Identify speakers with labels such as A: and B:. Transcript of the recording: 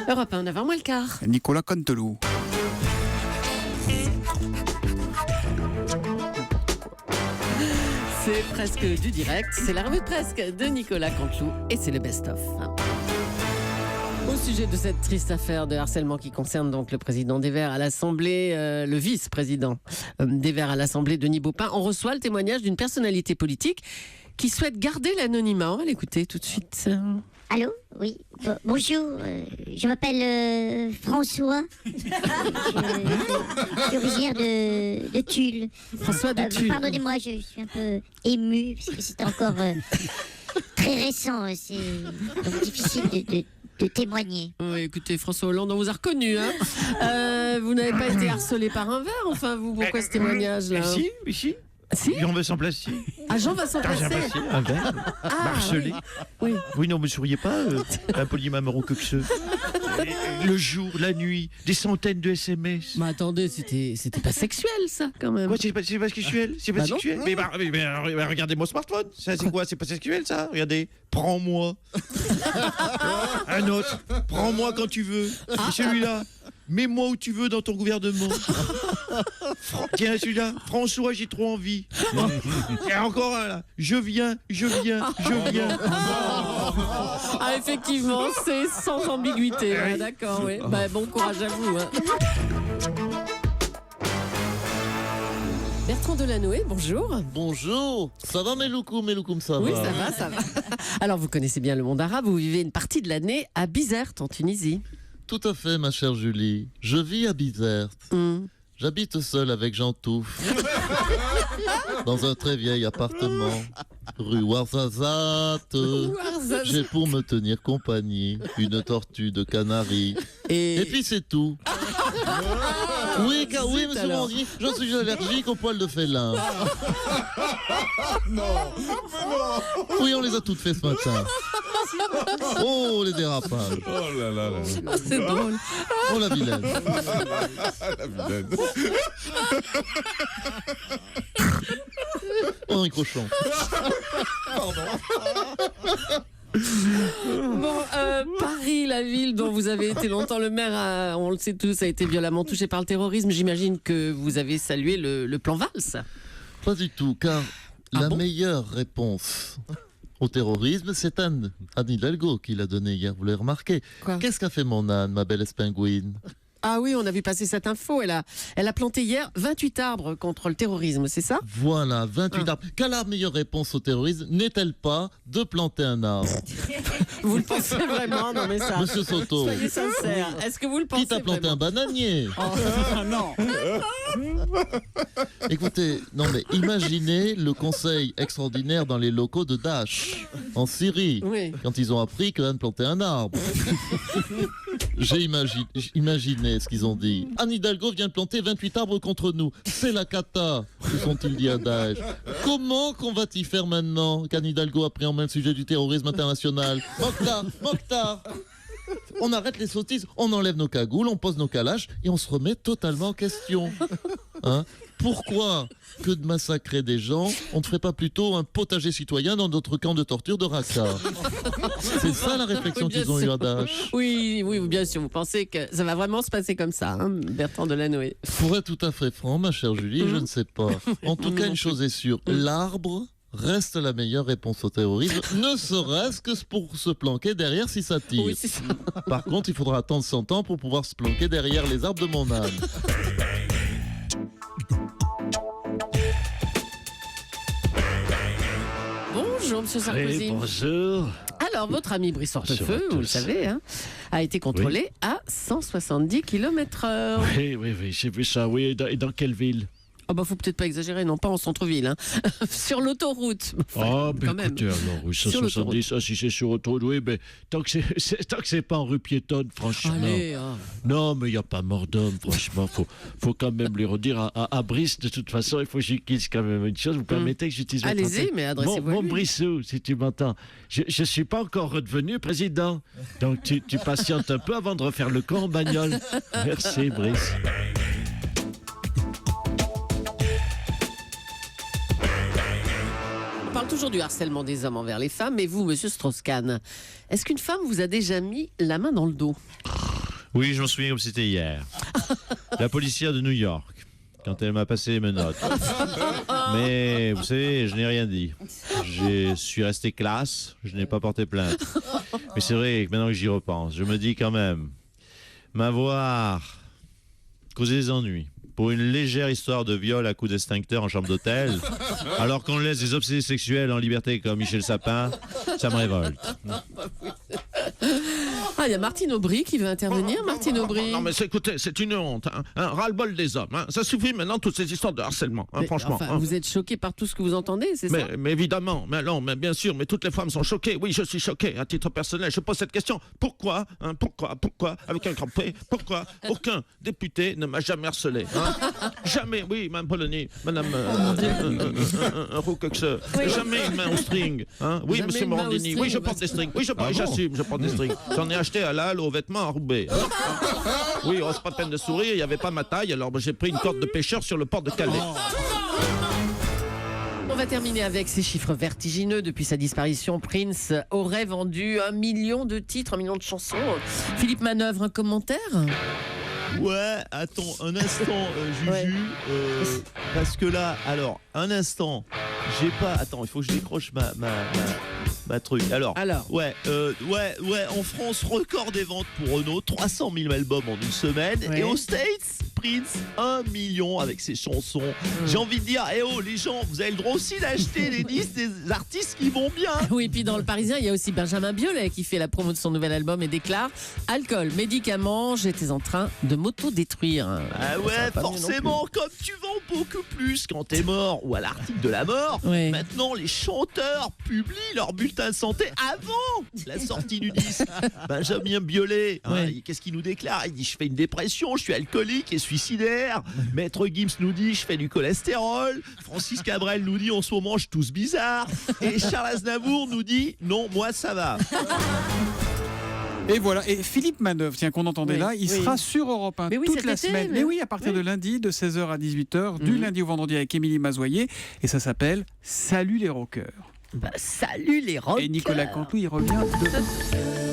A: Europe 1, 9h moins le quart.
B: Nicolas Canteloup.
A: C'est presque du direct, c'est la revue de presse de Nicolas Canteloup et c'est le best-of. Au sujet de cette triste affaire de harcèlement qui concerne donc le président des Verts à l'Assemblée, le vice-président des Verts à l'Assemblée, Denis Baupin, on reçoit le témoignage d'une personnalité politique qui souhaite garder l'anonymat. On va l'écouter tout de suite.
C: Allô? Oui. Bonjour, je m'appelle François. Je suis originaire de Tulle.
A: François de Tulle.
C: Pardonnez-moi, je suis un peu ému parce que c'est encore très récent. C'est donc difficile de témoigner.
A: Oui, écoutez, François Hollande, on vous a reconnu. Hein. Vous n'avez pas été harcelé par un verre, enfin, vous, pourquoi ce témoignage-là?
D: Si.
A: Si?
D: Jean-Vincent Plastier.
A: Ah, Jean-Vincent Plastier.
D: Un verre. Harcelé.
A: Oui.
D: Oui, non, me souriez pas, un polymamaro coxeux. Le jour, la nuit, des centaines de SMS.
A: Mais attendez, c'était pas sexuel, ça, quand même.
D: Quoi, c'est pas sexuel? C'est pas
A: Bah non.
D: sexuel? Mais regardez mon smartphone. Ça, c'est quoi? C'est pas sexuel, ça? Regardez. Prends-moi. Un autre. Prends-moi quand tu veux. Et celui-là. Mets-moi où tu veux dans ton gouvernement. Tiens, celui-là. François, j'ai trop envie. Il y a encore un, là. Je viens.
A: Ah, effectivement, c'est sans ambiguïté. Ouais, d'accord, oui. Bah, bon courage à vous. Hein. Bertrand Delanoë, bonjour.
E: Bonjour, ça va Meloukoum, ça
A: Oui,
E: va?
A: ça va. Alors, vous connaissez bien le monde arabe, vous vivez une partie de l'année à Bizerte, en Tunisie.
E: Tout à fait, ma chère Julie. Je vis à Bizerte. J'habite seul avec Jean Touffe. Dans un très vieil appartement. Rue Ouarzazate. J'ai pour me tenir compagnie une tortue de Canaries. Et puis c'est tout. Oui, monsieur
A: alors.
E: Mandry, je suis allergique aux poils de félin. Oui, on les a toutes fait ce matin. Oh, les dérapages.
F: Oh là là là.
A: Ah, c'est drôle.
E: Oh, la vilaine.
F: La vilaine.
E: Henri Cochon.
A: Bon, Paris, la ville dont vous avez été longtemps le maire, on le sait tous, a été violemment touché par le terrorisme. J'imagine que vous avez salué le plan Valls.
E: Pas du tout, car la
A: bon
E: meilleure réponse au terrorisme, c'est Anne Hidalgo qui l'a donnée hier, vous l'avez remarqué.
A: Quoi?
E: Qu'est-ce qu'a fait mon Anne, ma belle espingouine?
A: Ah oui, on a vu passer cette info. Elle a planté hier 28 arbres contre le terrorisme, c'est ça?
E: Voilà, 28 arbres. Quelle la meilleure réponse au terrorisme n'est-elle pas de planter un arbre?
A: Vous le pensez vraiment? Non mais ça...
E: Monsieur Soto,
A: Soyez sincère. Est-ce que vous le pensez
E: qui t'a planté
A: vraiment?
E: un bananier?
A: Non.
E: Écoutez, non mais imaginez le conseil extraordinaire dans les locaux de Daesh, en Syrie,
A: Oui.
E: quand ils ont appris que Anne plantait un arbre. J'ai imaginé ce qu'ils ont dit. Anne Hidalgo vient de planter 28 arbres contre nous. C'est la cata, se sont-ils dit à Daesh. Comment qu'on va t'y faire maintenant qu'Anne Hidalgo a pris en main le sujet du terrorisme international? Mokhtar, on arrête les sottises, on enlève nos cagoules, on pose nos calaches et on se remet totalement en question. Hein? Pourquoi que de massacrer des gens, on ne ferait pas plutôt un potager citoyen dans notre camp de torture de Raqqa? C'est ça la réflexion qu'ils ont eue à Daesh.
A: Oui, bien sûr. Vous pensez que ça va vraiment se passer comme ça, hein, Bertrand Delanoë?
E: Pour être tout à fait franc, ma chère Julie, je ne sais pas. En tout cas, une chose est sûre, l'arbre reste la meilleure réponse au terrorisme, ne serait-ce que pour se planquer derrière si ça tire.
A: Oui, c'est ça.
E: Par contre, il faudra attendre 100 ans pour pouvoir se planquer derrière les arbres de mon âne.
A: Bonjour, monsieur Sarkozy.
D: Oui, bonjour.
A: Alors, votre ami Brice
D: Bonjour
A: Hortefeux,
D: à
A: vous le
D: tous.
A: savez, hein, a été contrôlé à 170 km/h.
D: Oui, j'ai vu ça, oui. Et dans quelle ville?
A: Oh bah, faut peut-être pas exagérer, non, pas en centre-ville, hein. Sur l'autoroute. Enfin,
D: Ben
A: quand même.
D: écoutez, alors, oui,
A: Sur
D: 170, si c'est sur autoroute, oui, mais tant que c'est pas en rue piétonne, franchement.
A: Allez,
D: Non, mais il n'y a pas mort d'homme, franchement. Faut quand même lui redire à Brice, de toute façon, il faut que j'utilise quand même une chose. Vous permettez que j'utilise votre
A: Allez-y,
D: antenne?
A: mais adressez-vous à
D: Mon
A: lui.
D: Brissou, si tu m'entends, je ne suis pas encore redevenu président. Donc tu patientes un peu avant de refaire le con en bagnole. Merci, Brice.
A: On parle toujours du harcèlement des hommes envers les femmes, mais vous, monsieur Strauss-Kahn, est-ce qu'une femme vous a déjà mis la main dans le dos?
D: Oui, je m'en souviens comme c'était hier. La policière de New York, quand elle m'a passé les menottes. Mais vous savez, je n'ai rien dit. Je suis resté classe, je n'ai pas porté plainte. Mais c'est vrai que maintenant que j'y repense, je me dis quand même, m'avoir causé des ennuis pour une légère histoire de viol à coups d'extincteur en chambre d'hôtel, alors qu'on laisse des obsédés sexuels en liberté comme Michel Sapin, ça me révolte.
A: Ah, il y a Martine Aubry qui veut intervenir. Martine Aubry.
D: Non mais écoutez, c'est une honte, hein. Ras-le-bol des hommes. Hein. Ça suffit maintenant toutes ces histoires de harcèlement, hein,
A: Mais,
D: franchement.
A: enfin,
D: hein.
A: vous êtes choqué par tout ce que vous entendez, c'est ça?
D: Mais évidemment, mais non, mais bien sûr, mais toutes les femmes sont choquées. Oui, je suis choqué à titre personnel. Je pose cette question. Pourquoi, hein, pourquoi, avec un grand P, pourquoi aucun député ne m'a jamais harcelé, hein? Jamais, oui, Mme Polony, Mme Roucox, jamais une main au string, hein? Oui,
A: Jamais
D: Monsieur
A: une main au
D: Morandini,
A: string,
D: oui, je porte des strings, oui, j'assume, je porte des strings. J'en ai acheté à la halle aux vêtements à Roubaix. Oui, oh, c'est pas peine de sourire, il n'y avait pas ma taille, alors j'ai pris une corde de pêcheur sur le port de Calais.
A: On va terminer avec ces chiffres vertigineux. Depuis sa disparition, Prince aurait vendu 1 million de titres, 1 million de chansons. Philippe Manœuvre, un commentaire?
B: Ouais, attends, un instant, Juju,
A: Ouais.
B: parce que là, alors, un instant, j'ai pas... Attends, il faut que je décroche ma truc. Alors, ouais, en France, record des ventes pour Renault, 300 000 albums en une semaine,
A: Ouais.
B: et aux States, Prince, 1 million avec ses chansons. J'ai envie de dire, eh oh, les gens, vous avez le droit aussi d'acheter les disques des artistes qui vont bien.
A: Oui, puis dans Le Parisien, il y a aussi Benjamin Biolay qui fait la promo de son nouvel album et déclare: alcool, médicaments, j'étais en train de m'auto-détruire.
B: Ah
A: Ça
B: ouais,
A: va pas mieux non
B: forcément, comme tu vends beaucoup plus quand t'es mort ou à l'article de la mort,
A: Ouais.
B: maintenant les chanteurs publient leur bulletin de santé avant la sortie du disque. Benjamin Biolay, hein,
A: Ouais.
B: qu'est-ce qu'il nous déclare? Il dit: je fais une dépression, je suis alcoolique et suicidaire. Maître Gims nous dit: je fais du cholestérol. Francis Cabrel nous dit: en ce moment je tousse bizarre. Et Charles Aznavour nous dit: non, moi ça va.
G: Et voilà, et Philippe Manœuvre, tiens, qu'on entendait
A: Oui,
G: là, il
A: oui.
G: sera sur Europe 1
A: Mais oui,
G: toute
A: cet
G: la
A: été,
G: semaine.
A: mais
G: Mais oui, à partir
A: oui.
G: de lundi, de 16h à 18h, du lundi au vendredi avec Émilie Mazoyer. Et ça s'appelle Salut les rockers.
A: Bah, salut les rockers.
G: Et Nicolas Canteloup, il revient de...